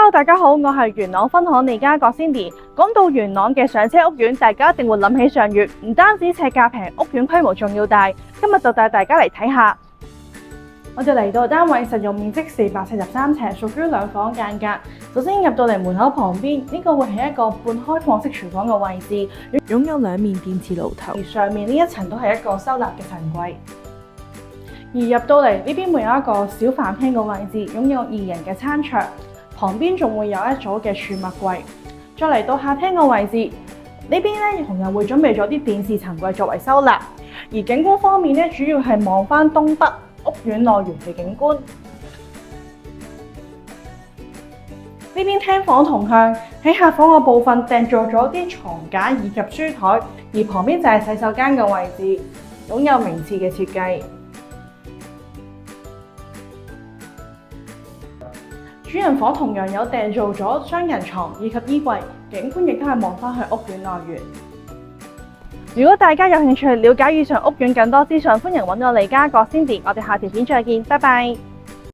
Hello，大家好，我係元朗分行利嘉閣 Cindy。講到元朗嘅上車屋苑，大家一定會諗起上月，唔單止尺價平，屋苑規模仲要大。今日就帶大家嚟睇下。我哋嚟到單位實用面積443尺，屬於兩房間隔。首先入到嚟門口旁邊，呢個會係一個半開放式廚房嘅位置，擁有兩面電磁爐頭，而上面呢一層都係一個收納嘅層櫃。而入到嚟呢邊會有一個小飯廳嘅位置，擁有2人嘅餐桌，旁邊仲會有一組嘅儲物櫃。再嚟到客廳嘅位置，呢邊咧同樣會準備咗啲電視層櫃作為收納。而景觀方面咧，主要係望翻東北屋苑內園嘅景觀。呢邊廳房同向，喺客房嘅部分訂做咗啲床架以及書台，而旁邊就係洗手間嘅位置，擁有名次嘅設計。主人房同樣有訂做咗雙人床以及衣櫃，景觀亦都係望翻去屋苑內園。如果大家有興趣了解以上屋苑更多資訊，歡迎揾我利嘉閣 Cindy，我哋下條片再見，拜拜。